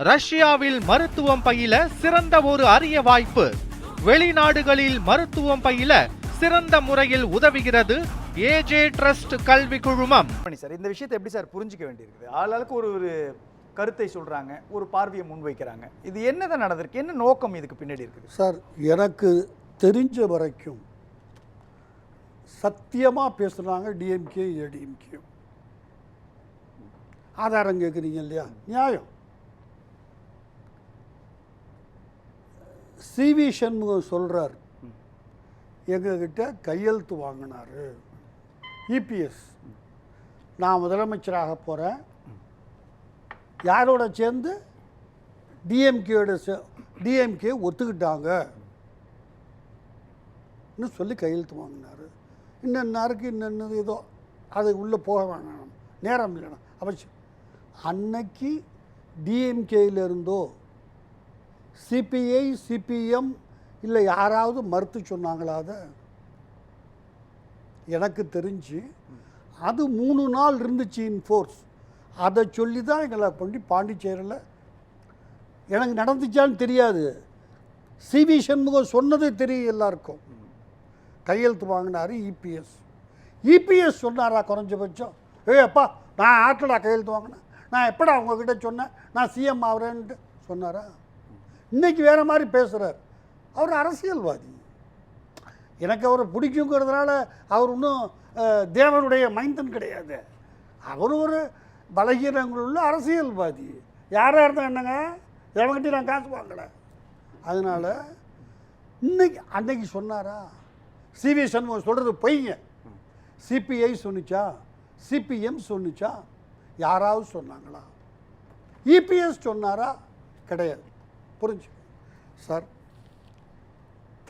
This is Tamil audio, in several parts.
ரஷ்யாவில் மருத்துவம் பயில சிறந்த ஒரு அரிய வாய்ப்பு. வெளிநாடுகளில் மருத்துவம் பயில சிறந்த முறையில் உதவுகிறது ஏஜே ட்ரஸ்ட் கல்வி குழுமம். சார், இந்த விஷயத்தை எப்படி சார் புரிஞ்சிக்க வேண்டியிருக்குது? ஆளாளுக்கு ஒரு கருத்தை சொல்றாங்க, ஒரு பார்வையை முன்வைக்கிறாங்க. இது என்னதான் நடந்திருக்கு, என்ன நோக்கம் இதுக்கு பின்னாடி இருக்குது? சார், எனக்கு தெரிஞ்ச வரைக்கும் சத்தியமாக பேசுகிறாங்க டிஎம்கே ஏடிஎம்கே. ஆதாரம் கேட்குறீங்க இல்லையா? நியாயம். சிவி சண்முகம் சொல்கிறார், எங்ககிட்ட கையெழுத்து வாங்கினார் இபிஎஸ், நான் முதலமைச்சராக போகிறேன், யாரோட சேர்ந்து டிஎம்கே ஒத்துக்கிட்டாங்க சொல்லி கையெழுத்து வாங்கினார். இன்னருக்கு இன்னொன்று ஏதோ அது உள்ளே போக வேணாம், நேரம் இல்லைனா அவசியம். அன்னைக்கு டிஎம்கேயிலிருந்தோ சிபிஐ சிபிஎம் இல்லை யாராவது மறுத்து சொன்னாங்களா? அதை எனக்கு தெரிஞ்சு அது 3 நாள் இருந்துச்சு இன்ஃபோர்ஸ். அதை சொல்லி தான் எங்களை பண்ணி பாண்டிச்சேரியில் எனக்கு நடந்துச்சான்னு தெரியாது, சிவி சண்முகம் சொன்னது தெரியும் எல்லாருக்கும். கையெழுத்து வாங்கினார் இபிஎஸ் சொன்னாரா குறைஞ்சபட்சம்? அப்பா நான் ஆட்டடா கையெழுத்து வாங்கினேன், நான் எப்படா அவங்கக்கிட்ட சொன்னேன் நான் சிஎம் ஆகிறேன்ட்டு சொன்னாரா? இன்றைக்கி வேறு மாதிரி பேசுகிறார். அவர் அரசியல்வாதி. எனக்கு அவரை பிடிக்குங்கிறதுனால அவர் இன்னும் தேவனுடைய மைந்தன் கிடையாது. அவர் ஒரு பலகீனங்கள் உள்ள அரசியல்வாதி. யாராக இருந்தால் என்னங்க, எவங்கிட்ட நான் காசு வாங்கலை. அதனால் அன்னைக்கு சொன்னாரா? சிவி சண்முகம் சொல்கிறது பொய்ங்க. சிபிஐ சொன்னிச்சா, சிபிஎம் சொன்னிச்சா, யாராவது சொன்னாங்களா? இபிஎஸ் சொன்னாரா? கிடையாது. புரிஞ்சு சார்,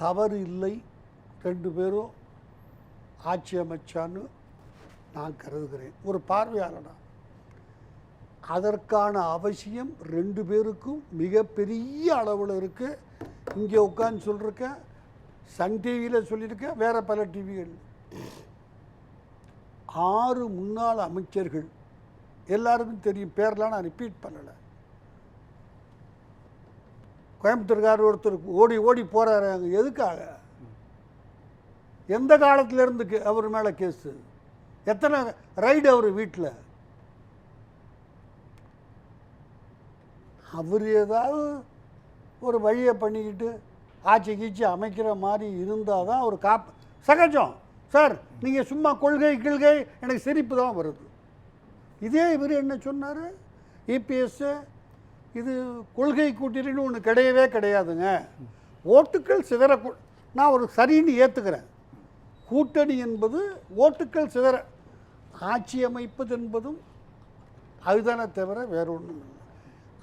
தவறு இல்லை, 2 பேரும் ஆட்சி அமைச்சான்னு நான் கருதுகிறேன் ஒரு பார்வையாளனா. அதற்கான அவசியம் 2 பேருக்கும் மிகப்பெரிய அளவில் இருக்குது. இங்கே உட்காந்து சொல்லியிருக்கேன், சன் டிவியில் சொல்லியிருக்கேன், வேறு பல டிவிகள். 6 முன்னாள் அமைச்சர்கள் எல்லாருக்கும் தெரியும், பேரெலாம் நான் ரிப்பீட் பண்ணலை. கோயம்புத்தூர்காரர் ஒருத்தர் ஓடி ஓடி போகிறாரு அங்கே. எதுக்காக? எந்த காலத்திலேருந்து அவர் மேலே கேஸு? எத்தனை ரைடு அவர் வீட்டில்? அவர் ஏதாவது ஒரு வழியை பண்ணிக்கிட்டு ஆட்சி கீச்சி அமைக்கிற மாதிரி இருந்தால் தான் ஒரு சகஜம். சார், நீங்கள் சும்மா கொள்கை எனக்கு சிரிப்பு தான் வருது. இதே இவர் என்ன சொன்னார், இபிஎஸ், இது கொள்கை கூட்டணின்னு ஒன்று கிடையவே கிடையாதுங்க, ஓட்டுக்கள் சிதற. நான் ஒரு சரின்னு ஏற்றுக்கிறேன். கூட்டணி என்பது ஓட்டுக்கள் சிதற, ஆட்சி அமைப்பது என்பதும் அதுதானே தவிர வேற ஒன்றும் இல்லை.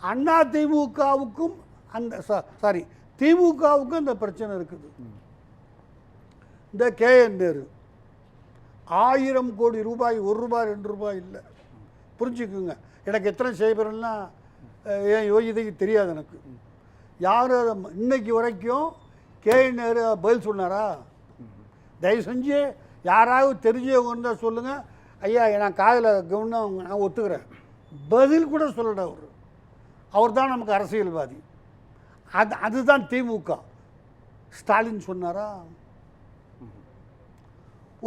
அண்ணா திமுகவுக்கும் திமுகவுக்கும் அந்த பிரச்சனை இருக்குது. இந்த கேஎன் நேரு 1000 கோடி ரூபாய், 1 ரூபாய் 2 ரூபாய் இல்லை. புரிஞ்சுக்குங்க. எனக்கு எத்தனை செய்பரெல்லாம் ஏன் யோகிதைக்கு தெரியாது எனக்கு. யார் இன்னைக்கு வரைக்கும் கேஎன் நேரு பதில் சொன்னாரா? தயவு செஞ்சு யாராவது தெரிஞ்சவங்க இருந்தால் சொல்லுங்கள். ஐயா, நான் காதில் கவனம், நான் ஒத்துக்கிறேன். பதில் கூட சொல்லல அவர் தான் நமக்கு அரசியல்வாதி. அதுதான் திமுக. ஸ்டாலின் சொன்னாரா?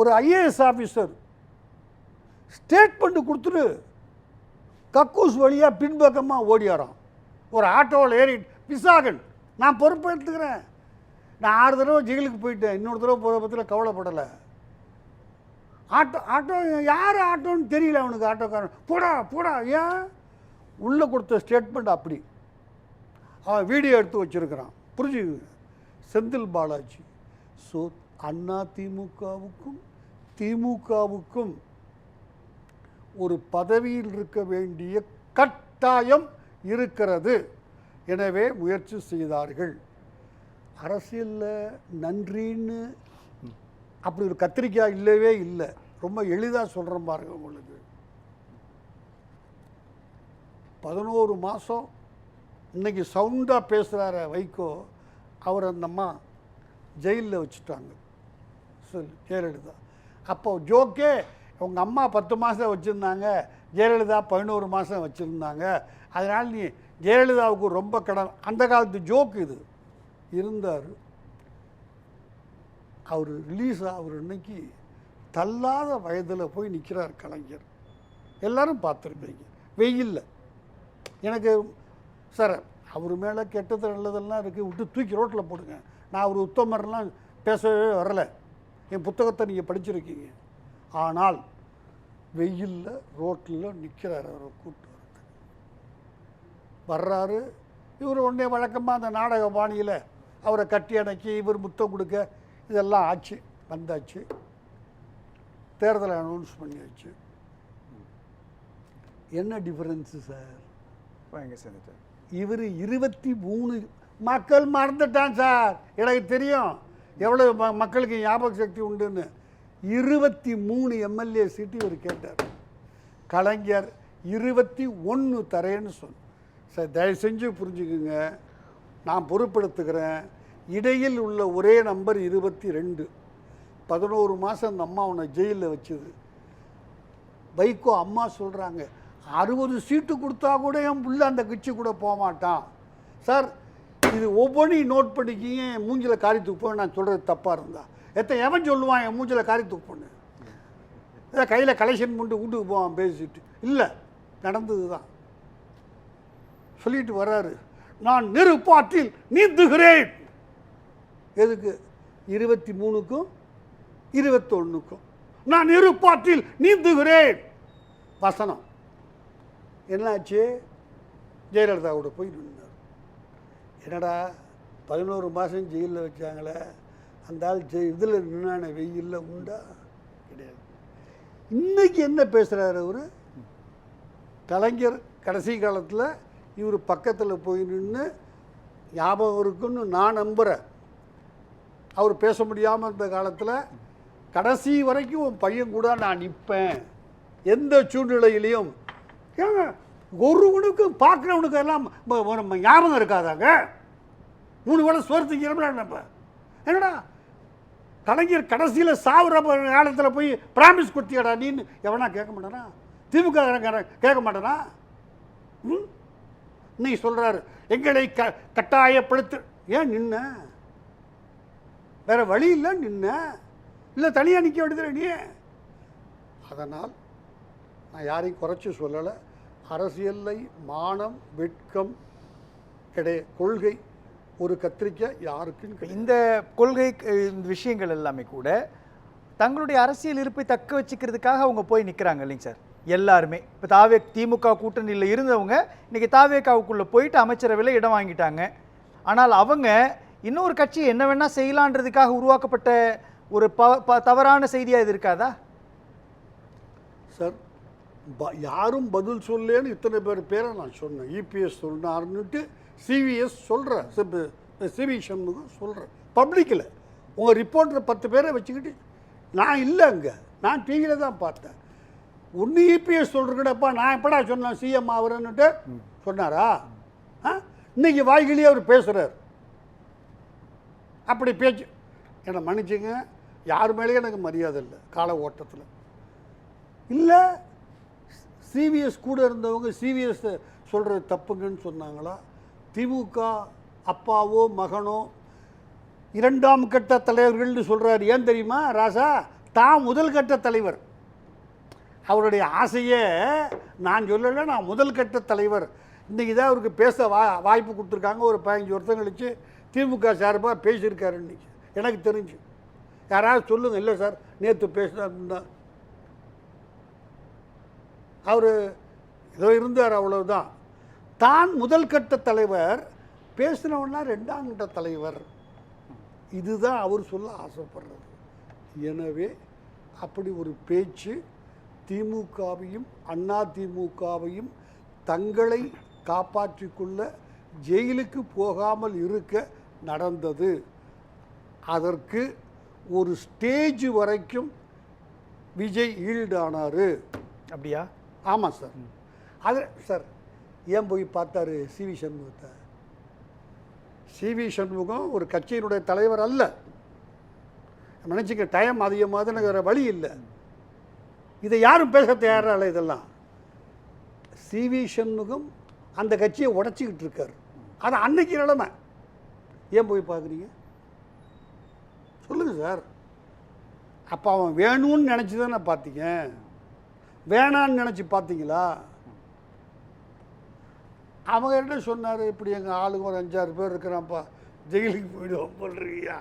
ஒரு ஐஏஎஸ் ஆஃபீஸர் ஸ்டேட்மெண்ட் கொடுத்துட்டு கக்கூஸ் வழியாக பின்பக்கமாக ஓடியாராம். ஒரு ஆட்டோவில் ஏறி விசாகன், நான் பொறுப்பு எடுத்துக்கிறேன், நான் 6 தடவை ஜெயிலுக்கு போயிட்டேன், இன்னொரு தடவை போகிற பற்றியில் கவலைப்படலை. ஆட்டோ யார் ஆட்டோன்னு தெரியல அவனுக்கு. ஆட்டோக்காரன் போடா ஏன் உள்ளே கொடுத்த ஸ்டேட்மெண்ட் அப்படி அவன் வீடியோ எடுத்து வச்சுருக்கிறான். புரிஞ்சுக்குங்க. செந்தில் பாலாஜி. ஸோ அண்ணா திமுகவுக்கும் ஒரு பதவியில் இருக்க வேண்டிய கட்டாயம் இருக்கிறது. எனவே முயற்சி செய்தார்கள். அரசியலில் நன்றின்னு அப்படி ஒரு கத்திரிக்காய் இல்லவே இல்லை. ரொம்ப எளிதாக சொல்கிறேன் பாருங்க உங்களுக்கு. 11 மாதம் இன்றைக்கி சவுண்டாக பேசுகிறார வைகோ, அவர் அந்த அம்மா ஜெயிலில் வச்சுட்டாங்க, ஜெயலலிதா. அப்போ ஜோக்கே, உங்கள் அம்மா 10 மாதம் வச்சுருந்தாங்க, ஜெயலலிதா 11 மாதம் வச்சுருந்தாங்க, அதனால் நீ ஜெயலலிதாவுக்கு ரொம்ப கடன். அந்த காலத்து ஜோக்கு இது. இருந்தார். அவர் ரிலீஸ் ஆகிற அன்னைக்கு தள்ளாத வயதில் போய் நிற்கிறார் கலைஞர். எல்லாரும் பார்த்துருப்பீங்க. வெயில்ல எனக்கு சார் அவர் மேலே கெட்டது நல்லதெல்லாம் இருக்குது, விட்டு தூக்கி ரோட்டில் போடுங்க. நான் அவர் உத்தமர்லாம் பேசவே வரலை. என் புத்தகத்தை நீங்கள் படிச்சிருக்கீங்க. ஆனால் வெயிலில் ரோட்டில் நிற்கிறார். அவரை கூப்பிட்டு வர்றாரு. இவர் உடனே வழக்கமாக அந்த நாடக பாணியில் அவரை கட்டி அணைக்கி இவர் முத்தம் கொடுக்க இதெல்லாம் ஆச்சு. வந்தாச்சு, தேர்தலை அனௌன்ஸ் பண்ணியாச்சு. என்ன டிஃபரன்ஸு சார்? இவர் 23 மக்கள் மறந்துட்டான் சார். எனக்கு தெரியும் எவ்வளோ மக்களுக்கு ஞாபக சக்தி உண்டுன்னு. 23 எம்எல்ஏ சீட்டு இவர் கேட்டார். கலைஞர் 21 தரேன்னு சொன்ன. சார் தயவு செஞ்சு புரிஞ்சுக்குங்க, நான் பொறுப்பெடுத்துக்கிறேன். இடையில் உள்ள ஒரே நம்பர் 22. 11 மாதம் அந்த அம்மா உன்னை ஜெயிலில் வச்சுது. வைகோ அம்மா சொல்கிறாங்க 60 சீட்டு கொடுத்தா கூட என் புள்ள அந்த கட்சி கூட போக மாட்டான். சார் இது ஒவ்வொன்றையும் நோட் பண்ணிக்கிங்க. என் மூஞ்சில் காரி துப்பேன். நான் சொல்கிறது தப்பாக இருந்தா எவன் சொல்லுவான் என் மூஞ்சில் காரி துப்புன்னு? ஏதோ கையில் கலெக்ஷன் பண்ணிட்டு வீட்டுக்கு போவான் பேசிட்டு. இல்லை, நடந்தது தான். சொல்லிட்டு வர்றாரு, நான் நெருப்பாற்றில் நீந்துகிறேன். எதுக்கு? 23க்கும் 21க்கும் நான் நெருப்பாற்றில் நீந்துகிறேன். வசனம் என்னாச்சு? ஜெயலலிதாவோட போய் நின்றார். என்னடா 11 மாதம் ஜெயிலில் வச்சாங்களே, அந்த ஆள் இதில் நின்னான வெயிலில் உண்டா? கிடையாது. இன்னைக்கு என்ன பேசுகிறார் அவர்? கலைஞர் கடைசி காலத்தில் இவர் பக்கத்தில் போய் நின்று ஞாபகம் இருக்குன்னு நான் நம்புகிறேன். அவர் பேச முடியாமல் இருந்த காலத்தில் கடைசி வரைக்கும் உன் பையன் கூட நான் நிற்பேன் எந்த சூழ்நிலையிலையும். ஏங்க ஒருவனுக்கு பார்க்குறவனுக்கு எல்லாம் ஞாபகம் இருக்காதாங்க? 3 வேளை சோறு திங்கிறப்ப என்னடா கலைஞர் கடைசியில் சாவுற காலத்தில் போய் பிராமிஸ் கொடுத்தியடா நீன்னு எவனா கேட்க மாட்டானா? திமுக கேட்க மாட்டானா? இன்னைக்கு சொல்கிறாரு எங்களை கட்டாயப்படுத்து. ஏன் நின்ன? வேற வழி இல்லை, நின்ன. இல்லை தனியாக நிற்க வேண்டியது நீ. அதனால் நான் யாரையும் குறைச்சி சொல்லலை. அரசியலை மானம் வெட்கம் கிடையாது. கொள்கை ஒரு கத்திரிக்காய் யாருக்கும். இந்த கொள்கை இந்த விஷயங்கள் எல்லாமே கூட தங்களுடைய அரசியல் இருப்பை தக்க வச்சுக்கிறதுக்காக அவங்க போய் நிற்கிறாங்க இல்லைங்க சார்? எல்லாருமே இப்போ திமுக கூட்டணியில் இருந்தவங்க இன்றைக்கி தாவேக்காவுக்குள்ளே போயிட்டு அமைச்சரவையில் இடம் வாங்கிட்டாங்க. ஆனால் அவங்க இன்னொரு கட்சி என்ன வேணால் செய்யலான்றதுக்காக உருவாக்கப்பட்ட ஒரு தவறான செய்தியாக இது இருக்காதா சார்? யாரும் பதில் சொல்லேன்னு இத்தனை பேரை நான் சொன்னேன். இபிஎஸ் சொன்னார்னுட்டு சிவிஎஸ் சொல்கிறேன், சிவி சண்முகம் சொல்கிறேன் பப்ளிக்கில். உங்கள் ரிப்போர்ட்டர் 10 பேரை வச்சுக்கிட்டு நான் இல்லை அங்கே, நான் டிவியில் தான் பார்த்தேன். ஒன்று இபிஎஸ் சொல்கிறேங்கடப்பா, நான் எப்படா சொன்னேன் சிஎம் அவருன்னுட்டு சொன்னாரா? இன்னைக்கு வாய்கிலேயே அவர் பேசுகிறார். அப்படி பேச்சு என்னை மன்னிச்சுங்க, யார் மேலேயும் எனக்கு மரியாதை இல்லை கால ஓட்டத்தில். இல்லை சிவிஎஸ் கூட இருந்தவங்க சிவிஎஸ் சொல்கிறது தப்புங்கன்னு சொன்னாங்களா? திமுக அப்பாவோ மகனோ 2ஆம் கட்ட தலைவர்கள்னு சொல்கிறார். ஏன் தெரியுமா ராசா? தான் முதல் கட்ட தலைவர். அவருடைய ஆசையே நான் சொல்லலை, நான் முதல் கட்ட தலைவர். இன்றைக்கி தான் அவருக்கு பேச வாய்ப்பு கொடுத்துருக்காங்க. ஒரு 15 வருஷம் கழித்து திமுக சார்பாக பேசியிருக்காரு. இன்றைக்கி எனக்கு தெரிஞ்சு யாராவது சொல்லுங்கள். இல்லை சார் நேற்று பேசினா அவர் ஏதோ இருந்தார், அவ்வளவுதான். தான் முதல் கட்ட தலைவர், பேசினவன்னா 2ஆம் கட்ட தலைவர். இதுதான் அவர் சொல்ல ஆசைப்படுறது. எனவே அப்படி ஒரு பேச்சு திமுகவையும் அதிமுகவையும் தங்களை காப்பாற்றிக்கொள்ள ஜெயிலுக்கு போகாமல் இருக்க நடந்தது. அதற்கு ஒரு ஸ்டேஜ் வரைக்கும் விஜய் ஈல்டானார். அப்படியா? ஆமாம் சார். அது சார் ஏன் போய் பார்த்தாரு சிவி சண்முகத்தை? சிவி சண்முகம் ஒரு கட்சியினுடைய தலைவர் அல்ல. நினச்சிக்க டைம் அதிகமாக வேறு வழி இல்லை. இதை யாரும் பேச தயாராக. இதெல்லாம் சிவி சண்முகம் அந்த கட்சியை உடச்சிக்கிட்டு இருக்காரு. அது அன்னைக்கு நிலைமை. ஏன் போய் பார்க்குறீங்க சொல்லுங்கள் சார்? அப்போ அவன் வேணும்னு நினச்சி தானே பார்த்தீங்க, வேணான்னு நினச்சி பார்த்தீங்களா? அவங்க என்ன சொன்னார், இப்படி எங்கள் ஆளுங்க ஒரு 5-6 பேர் இருக்கிறான்ப்பா, ஜெயிலுக்கு போயிடுவோம் சொல்கிறியா,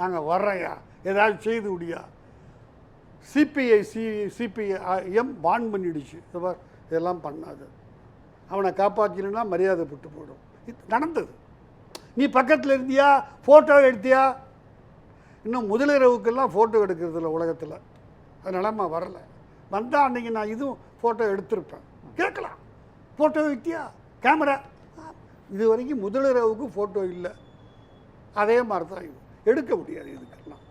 நாங்கள் வர்றோயா, ஏதாவது செய்து விடியா. சிபிஐஎம் வான் பண்ணிடுச்சு, இதெல்லாம் பண்ணாது, அவனை காப்பாற்றினா மரியாதை விட்டு போயிடும். இது நடந்தது. நீ பக்கத்தில் இருந்தியா, ஃபோட்டோ எடுத்தியா? இன்னும் முதலிரவுக்கெல்லாம் ஃபோட்டோ எடுக்கிறதில்ல உலகத்தில். அது நிலமை வரலை. வந்தால் அன்றைக்கி நான் இதுவும் ஃபோட்டோ எடுத்திருப்பேன். கேட்கலாம், ஃபோட்டோ எடுத்தியா, கேமரா. இது வரைக்கும் முதலிரவுக்கு ஃபோட்டோ இல்லை. அதே மாதிரி தான் இது எடுக்க முடியாது இதுக்கெல்லாம்.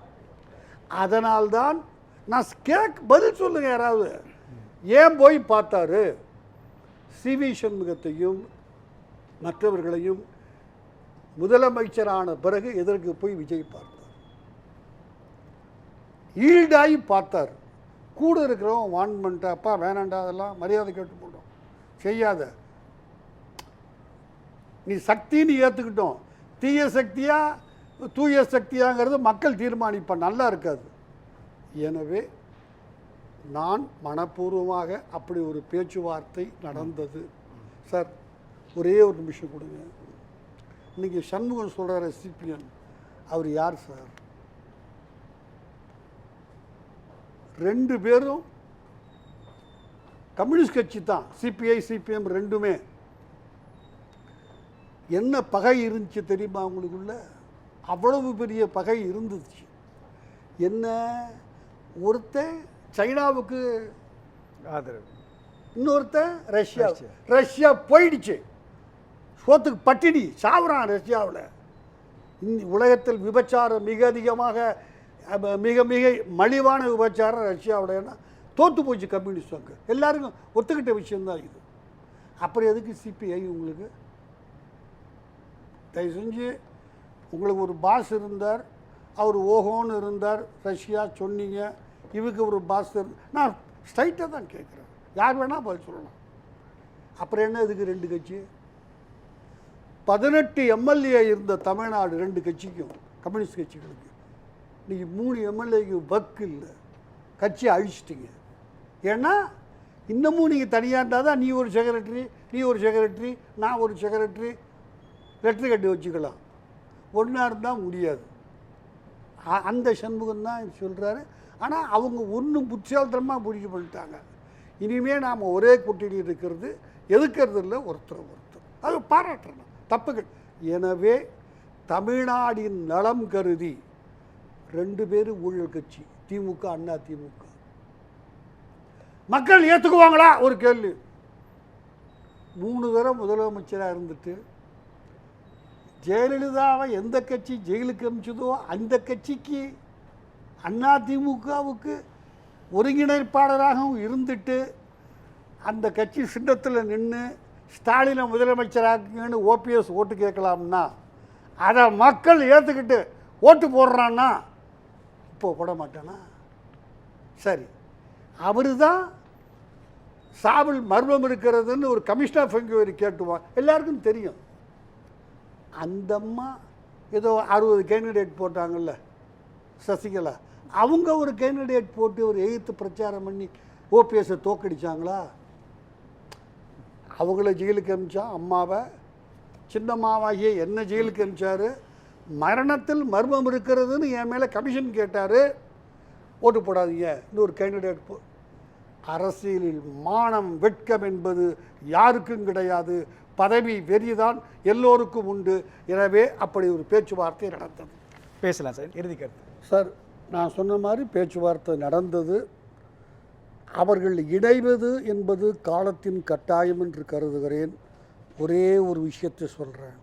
அதனால்தான் நான் பதில் சொல்லுங்க யாராவது. ஏன் போய் பார்த்தாரு? சிவி சண்முகத்தையும் மற்றவர்களையும் முதலமைச்சரான பிறகு எதற்கு போய் விஜய் பார்த்தார்? ஈல்டாகி பார்த்தார். கூட இருக்கிறவன் வான் பண்ணிட்டா, அப்பா வேணாண்டா, அதெல்லாம் மரியாதை கேட்டு போட்டோம், செய்யாத, நீ சக்தின்னு ஏற்றுக்கிட்டோம், தீய சக்தியா தூய சக்தியாங்கிறது மக்கள் தீர்மானிப்பான், நல்லா இருக்காது. எனவே நான் மனப்பூர்வமாக அப்படி ஒரு பேச்சுவார்த்தை நடந்தது. சார் ஒரே ஒரு நிமிஷம் கொடுங்க. இன்றைக்கி சண்முகம் சொல்கிறார் சிபிஎன், அவர் யார் சார்? 2 பேரும் கம்யூனிஸ்ட் கட்சி தான், சிபிஐ சிபிஎம் ரெண்டுமே. என்ன பகை இருந்துச்சு தெரியுமா அவங்களுக்குள்ள? அவ்வளவு பெரிய பகை இருந்துச்சு. என்ன, ஒருத்தன் சைனாவுக்கு ஆதரவு, இன்னொருத்தன் ரஷ்யா போயிடுச்சு, சோத்துக்கு பட்டினி சாவுறான் ரஷ்யாவில். உலகத்தில் விபச்சாரம் மிக அதிகமாக, மிக மிக மலிவான விபச்சாரம் ரஷ்யாவில். தோற்று போச்சு கம்யூனிஸ்ட். அங்கே எல்லாருக்கும் ஒத்துக்கிட்ட விஷயந்தான் இது. அப்புறம் எதுக்கு சிபிஐ உங்களுக்கு? தயவு செஞ்சு, உங்களுக்கு ஒரு பாஸ் இருந்தார், அவர் ஓஹோன்னு இருந்தார், ரஷ்யா சொன்னீங்க, இவருக்கு ஒரு பாஸ் நான் ஸ்ட்ரைட்டாக தான் கேட்குறேன், யார் வேணால் பதில் சொல்லலாம். அப்புறம் என்ன இதுக்கு 2 கட்சி? 18 எம்எல்ஏ இருந்த தமிழ்நாடு 2 கட்சிக்கும், கம்யூனிஸ்ட் கட்சிகளுக்கு. இன்றைக்கி 3 எம்எல்ஏக்கு வக்கு இல்லை, கட்சியை அழிச்சிட்டிங்க. ஏன்னா இன்னமும் நீங்கள் தனியாக இருந்தால் தான் நீ ஒரு செக்ரட்டரி, நான் ஒரு செக்ரட்டரி, லெட்ரு கட்டி வச்சுக்கலாம். ஒன்றா இருந்தால் முடியாது. அந்த சண்முகம் தான் சொல்கிறாரு. ஆனால் அவங்க ஒன்றும் புத்திசாலித்தனமாக முடிவு பண்ணிட்டாங்க. இனிமேல் நாம் ஒரே கூட்டணி இருக்கிறது, எதுக்கிறது இல்லை, ஒருத்தர் அது பாராட்டணும், தப்புகள். எனவே தமிழ்நாடின் நலம் கருதி 2 பேரும் ஊழல் கட்சி, திமுக அண்ணா திமுக. மக்கள் ஏற்றுக்குவாங்களா? ஒரு கேள்வி. 3 தடவை முதலமைச்சராக இருந்துட்டு ஜெயலலிதாவை எந்த கட்சி ஜெயிலுக்கு அனுப்பிச்சதோ அந்த கட்சிக்கு அண்ணா திமுகவுக்கு ஒருங்கிணைப்பாளராகவும் இருந்துட்டு அந்த கட்சி சின்னத்தில் நின்று ஸ்டாலினை முதலமைச்சராக்குன்னு ஓபிஎஸ் ஓட்டு கேட்கலாம்னா அதை மக்கள் ஏற்றுக்கிட்டு ஓட்டு போடுறான்னா இப்போ போட மாட்டானா? சரி, அவர் தான் சாவில் மர்மம் இருக்கிறதுன்னு ஒரு கமிஷனர் ஆஃப் என்கொயரி கேட்டுவான், எல்லாருக்கும் தெரியும். அந்த அம்மா ஏதோ 60 கேண்டிடேட் போட்டாங்கல்ல சசிகலா, அவங்க ஒரு கேண்டிடேட் போட்டு ஒரு எதிர்த்து பிரச்சாரம் பண்ணி ஓபிஎஸ்ஸை தோக்கடிச்சாங்களா? அவங்கள ஜெயிலுக்கு அனுப்பிச்சா அம்மாவை, சின்னம்மாவாகிய என்ன ஜெயிலுக்கு அனுப்பிச்சாரு. மரணத்தில் மர்மம் இருக்கிறதுன்னு என் மேலே கமிஷன் கேட்டார், ஓட்டு போடாதீங்க, இன்னொரு கேண்டிடேட் அரசியலில் மானம் வெட்கம் என்பது யாருக்கும் கிடையாது, பதவி வெறிதான் எல்லோருக்கும் உண்டு. எனவே அப்படி ஒரு பேச்சுவார்த்தை நடந்தது. பேசலாம் சார், இறுதி கருத்து. சார், நான் சொன்ன மாதிரி பேச்சுவார்த்தை நடந்தது. அவர்கள் இணைவது என்பது காலத்தின் கட்டாயம் என்று கருதுகிறேன். ஒரே ஒரு விஷயத்தை சொல்கிறேன்.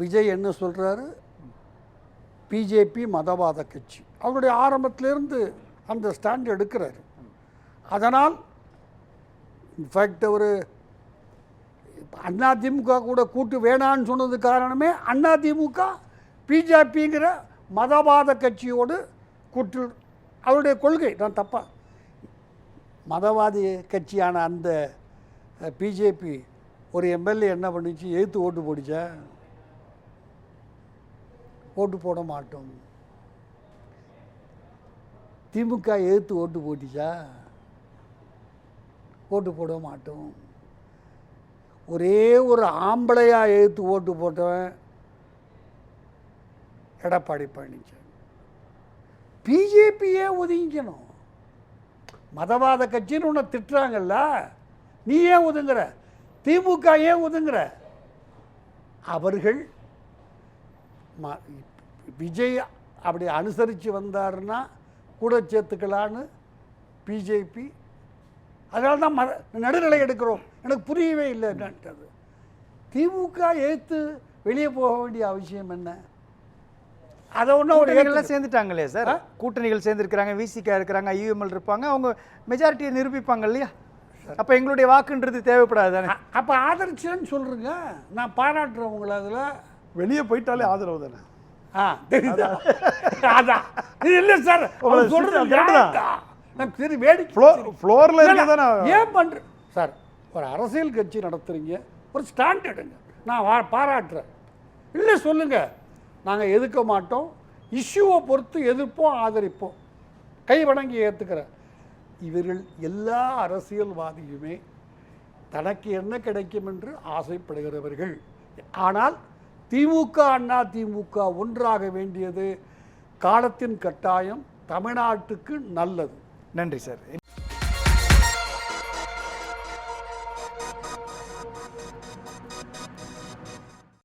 விஜய் என்ன சொல்கிறாரு? பிஜேபி மதவாத கட்சி. அவருடைய ஆரம்பத்திலேருந்து அந்த ஸ்டாண்ட் எடுக்கிறாரு. அதனால் இன்ஃபேக்ட் அவர் அதிமுக கூட கூட்டு வேணான்னு சொன்னது காரணமே அதிமுக பிஜேபிங்கிற மதவாத கட்சியோடு கூட்டு, அவருடைய கொள்கை. நான் தப்பா மதவாதி கட்சியான அந்த பிஜேபி ஒரு எம்எல்ஏ என்ன பண்ணிச்சு, எதிர்த்து ஓட்டு போடுச்சா? ஓட்டு போட மாட்டோம். திமுக எதிர்த்து ஓட்டு போட்டுச்சா? ஓட்டு போட மாட்டோம். ஒரே ஒரு ஆம்பளையா எதிர்த்து ஓட்டு போட்டவன் எடப்பாடி பழனிசாமி. பிஜேபியே ஒதுங்கிக்கணும். மதவாத கட்சின்னு உன்னை திட்டுறாங்கல்ல, நீ ஏன் ஒதுங்குற? திமுக ஏன் ஒதுங்குற? அவர்கள் விஜய் அப்படி அனுசரித்து வந்தாருன்னா கூட சேர்த்துக்கலான்னு பிஜேபி, அதனால தான் நடுநிலை எடுக்கிறோம். எனக்கு புரியவே இல்லை என்னன்றது. திமுக ஏற்று வெளியே போக வேண்டிய அவசியம் என்ன? அதை ஒன்றும் சேர்ந்துட்டாங்களே சார், கூட்டணிகள் சேர்ந்துருக்கிறாங்க, விசிகா இருக்கிறாங்க, ஐயூஎம்எல் இருப்பாங்க, அவங்க மெஜாரிட்டியை நிரூபிப்பாங்க இல்லையா? அப்போ எங்களுடைய வாக்குன்றது தேவைப்படாது தானே? அப்போ ஆதரிச்சுன்னு சொல்கிறேங்க, நான் பாராட்டுறேன் உங்களை. அதில் வெளியே போயிட்டாலே ஆதரவு தானே. தெரியுதா? அதான் இது இல்லை சார், சொல்கிறது நான் சரி வேடிக்கை ஃப்ளோரில் இருக்க தானே. ஏன் பண்ணுறேன் சார்? ஒரு அரசியல் கட்சி நடத்துகிறீங்க, ஒரு ஸ்டாண்ட் எடுங்க, நான் பாராட்டுறேன். இல்லை சொல்லுங்கள், நாங்கள் எதிர்க்க மாட்டோம், இஷ்யூவை பொறுத்து எதிர்ப்போம், ஆதரிப்போம், கை வணங்கி ஏற்றுக்கிறேன். இவர்கள் எல்லா அரசியல்வாதியுமே தனக்கு என்ன கிடைக்கும் என்று ஆசைப்படுகிறவர்கள். ஆனால் திமுக அண்ணா திமுக ஒன்றாக வேண்டியது காலத்தின் கட்டாயம், தமிழ்நாட்டுக்கு நல்லது. நன்றி சார்.